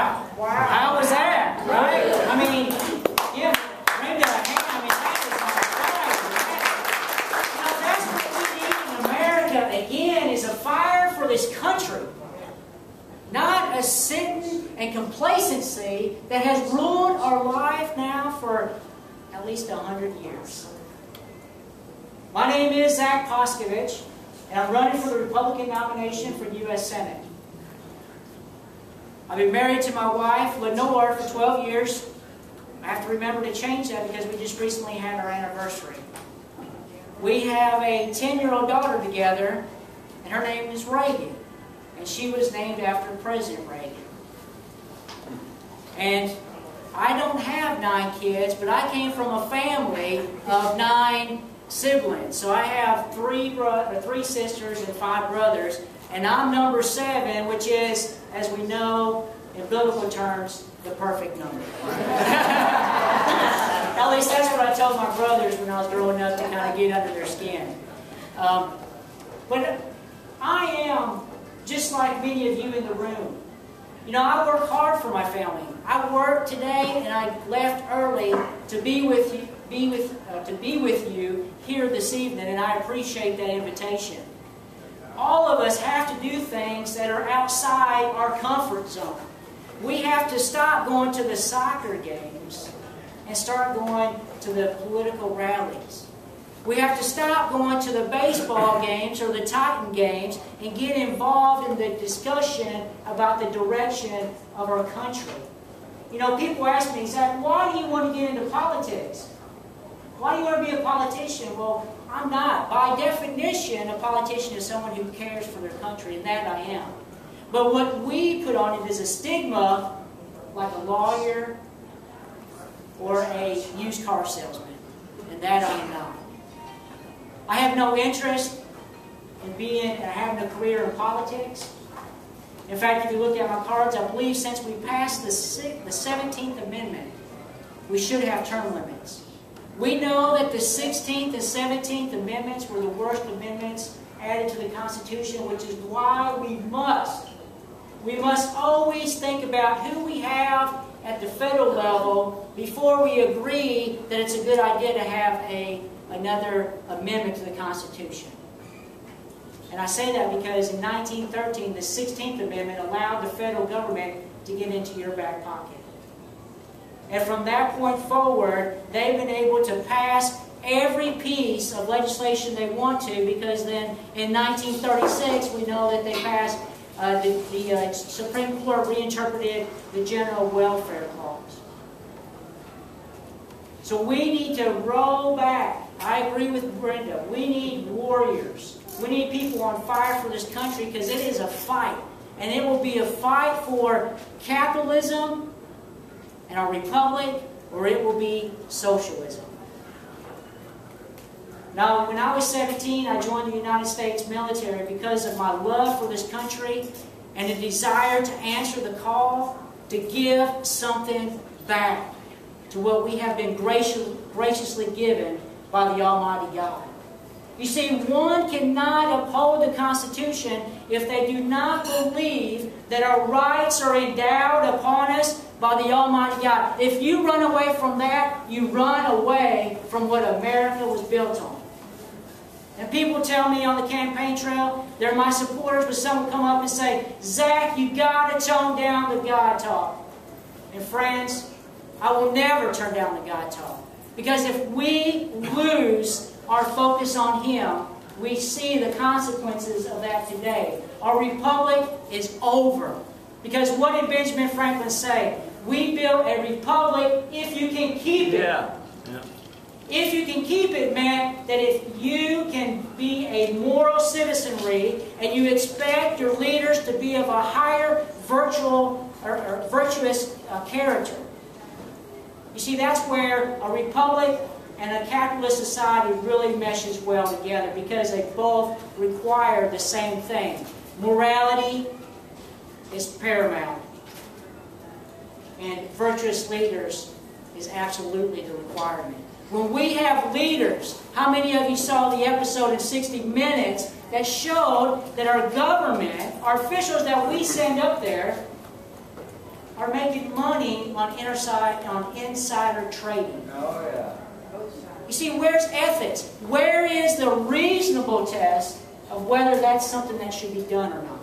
Wow. Wow. How was that? Right? I mean, yeah, Brenda, I mean, that is my fire. Now, that's what we need in America, again, is a fire for this country. Not a sitting and complacency that has ruined our life now for at least 100 years. My name is Zach Poskevich, and I'm running for the Republican nomination for U.S. Senate. I've been married to my wife, Lenore, for 12 years. I have to remember to change that because we just recently had our anniversary. We have a 10-year-old daughter together, and her name is Reagan. And she was named after President Reagan. And I don't have 9 kids, but I came from a family of 9 siblings. So I have 3 sisters and 5 brothers. And I'm number 7, which is, as we know, in biblical terms, the perfect number. At least that's what I told my brothers when I was growing up to kind of get under their skin. But I am just like many of you in the room. You know, I work hard for my family. I worked today and I left early to be with you here this evening, and I appreciate that invitation. All of us have to do things that are outside our comfort zone. We have to stop going to the soccer games and start going to the political rallies. We have to stop going to the baseball games or the Titan games and get involved in the discussion about the direction of our country. You know, people ask me, Zach, why do you want to get into politics? Why do you want to be a politician? Well, I'm not. By definition, a politician is someone who cares for their country, and that I am. But what we put on it is a stigma, like a lawyer or a used car salesman, and that I am not. I have no interest in having a career in politics. In fact, if you look at my cards, I believe since we passed the 17th Amendment, we should have term limits. We know that the 16th and 17th Amendments were the worst amendments added to the Constitution, which is why we must always think about who we have at the federal level before we agree that it's a good idea to have another amendment to the Constitution. And I say that because in 1913, the 16th Amendment allowed the federal government to get into your back pocket. And from that point forward, they've been able to pass every piece of legislation they want to, because then in 1936, we know that they passed, the Supreme Court reinterpreted the General Welfare Clause. So we need to roll back. I agree with Brenda. We need warriors. We need people on fire for this country, because it is a fight. And it will be a fight for capitalism and our republic, or it will be socialism. Now, when I was 17, I joined the United States military because of my love for this country and a desire to answer the call to give something back to what we have been graciously given by the Almighty God. You see, one cannot uphold the Constitution if they do not believe that our rights are endowed upon us by the Almighty God. If you run away from that, you run away from what America was built on. And people tell me on the campaign trail, they're my supporters, but some will come up and say, Zach, you got to tone down the God talk. And friends, I will never turn down the God talk. Because if we lose our focus on Him, we see the consequences of that today. Our republic is over. Because what did Benjamin Franklin say? We built a republic if you can keep it. Yeah. If you can keep it meant that if you can be a moral citizenry and you expect your leaders to be of a higher virtuous character. You see, that's where a republic and a capitalist society really meshes well together, because they both require the same thing. Morality is paramount, and virtuous leaders is absolutely the requirement. When we have leaders, how many of you saw the episode in 60 Minutes that showed that our government, our officials that we send up there, are making money on insider trading. Oh, yeah. You see, where's ethics? Where is the reasonable test of whether that's something that should be done or not?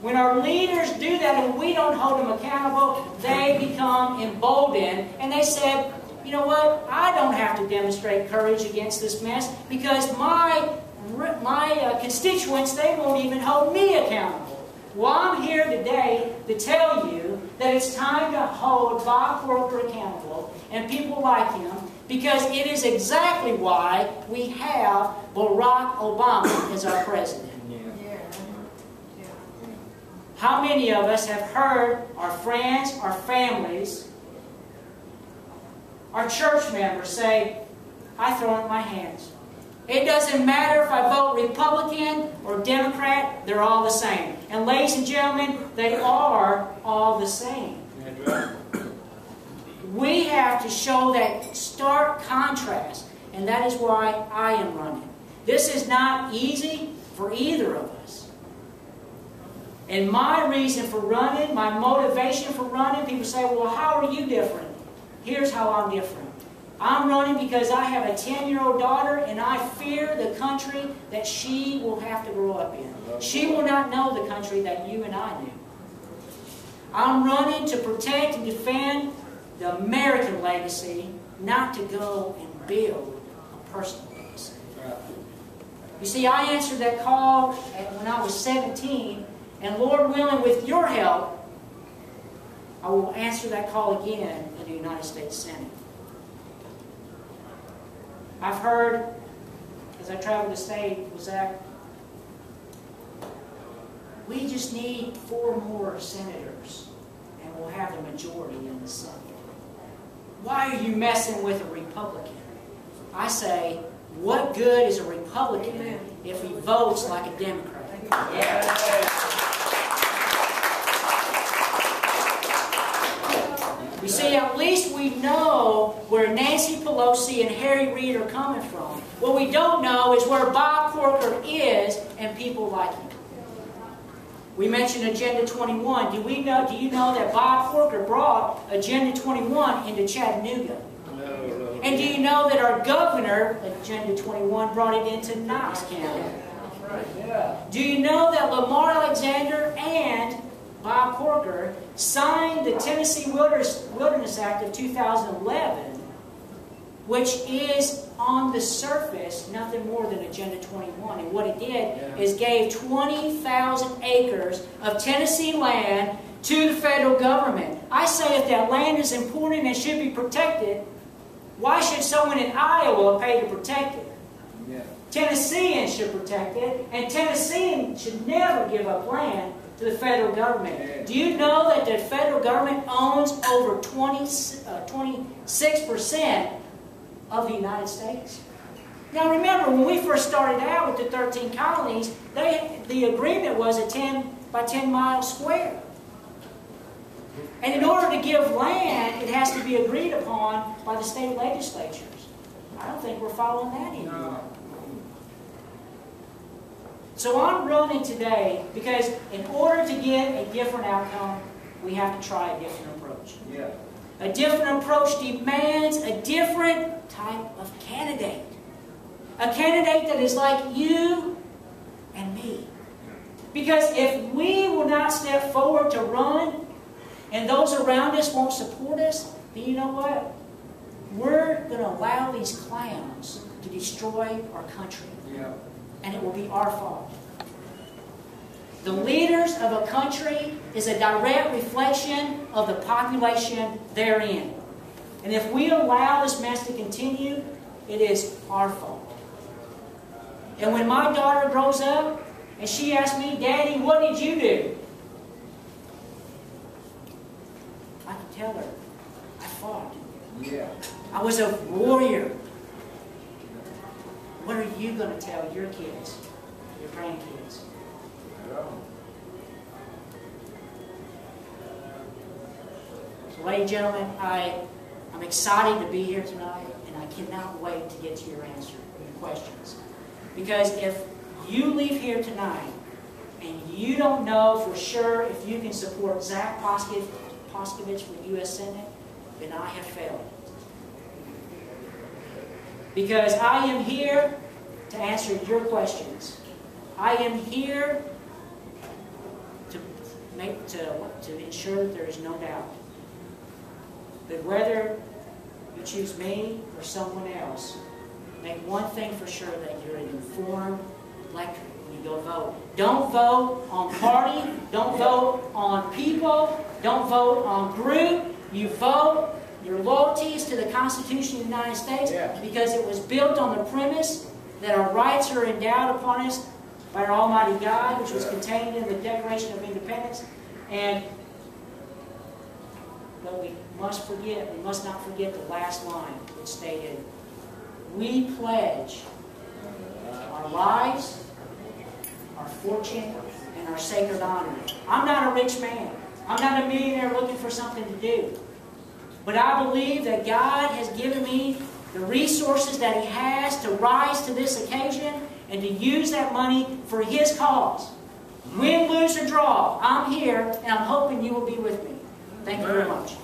When our leaders do that and we don't hold them accountable, they become emboldened and they said, you know what, I don't have to demonstrate courage against this mess because my constituents, they won't even hold me accountable. Well, I'm here today to tell you that it's time to hold Bob Corker accountable and people like him, because it is exactly why we have Barack Obama as our president. How many of us have heard our friends, our families, our church members say, I throw up my hands. It doesn't matter if I vote Republican or Democrat, they're all the same. And ladies and gentlemen, they are all the same. We have to show that stark contrast, and that is why I am running. This is not easy for either of us. And my reason for running, my motivation for running, people say, well, how are you different? Here's how I'm different. I'm running because I have a 10-year-old daughter, and I fear the country that she will have to grow up in. She will not know the country that you and I knew. I'm running to protect and defend the American legacy, not to go and build a personal legacy. You see, I answered that call when I was 17, and Lord willing, with your help, I will answer that call again in the United States Senate. I've heard, as I traveled the state, was that we just need 4 more senators and we'll have the majority in the Senate. Why are you messing with a Republican? I say, what good is a Republican if he votes like a Democrat? You see, at least we know where Nancy Pelosi and Harry Reid are coming from. What we don't know is where Bob Corker is and people like him. We mentioned Agenda 21. Do you know that Bob Corker brought Agenda 21 into Chattanooga? No. And do you know that our governor, Agenda 21, brought it into Knox County? Do you know that Lamar Alexander and Bob Corker signed the Tennessee Wilderness Act of 2011, which is on the surface nothing more than Agenda 21. And what it did is gave 20,000 acres of Tennessee land to the federal government. I say if that land is important and should be protected, why should someone in Iowa pay to protect it? Tennesseans should protect it, and Tennesseans should never give up land to the federal government. Do you know that the federal government owns over 26% of the United States? Now remember, when we first started out with the 13 colonies, the agreement was a 10 by 10 mile square. And in order to give land, it has to be agreed upon by the state legislatures. I don't think we're following that anymore. So I'm running today because in order to get a different outcome, we have to try a different approach. A different approach demands a different type of candidate. A candidate that is like you and me. Because if we will not step forward to run, and those around us won't support us, then you know what? We're going to allow these clowns to destroy our country. And it will be our fault. The leaders of a country is a direct reflection of the population therein. And if we allow this mess to continue, it is our fault. And when my daughter grows up and she asks me, Daddy, what did you do? I can tell her, I fought. I was a warrior. What are you going to tell your kids, your grandkids? So, ladies and gentlemen, I'm excited to be here tonight, and I cannot wait to get to your answer, your questions. Because if you leave here tonight and you don't know for sure if you can support Zach Poskevich for the U.S. Senate, then I have failed. Because I am here to answer your questions. I am here to ensure that there is no doubt. But whether you choose me or someone else, make one thing for sure, that you're an informed electorate when you go vote. Don't vote on party. Don't vote on people. Don't vote on group. You vote your loyalties to the Constitution of the United States because it was built on the premise that our rights are endowed upon us by our Almighty God, which was contained in the Declaration of Independence. But we must not forget the last line that stated, we pledge our lives, our fortune, and our sacred honor. I'm not a rich man. I'm not a millionaire looking for something to do. But I believe that God has given me the resources that He has to rise to this occasion and to use that money for His cause. Win, lose, or draw, I'm here, and I'm hoping you will be with me. Thank you very much.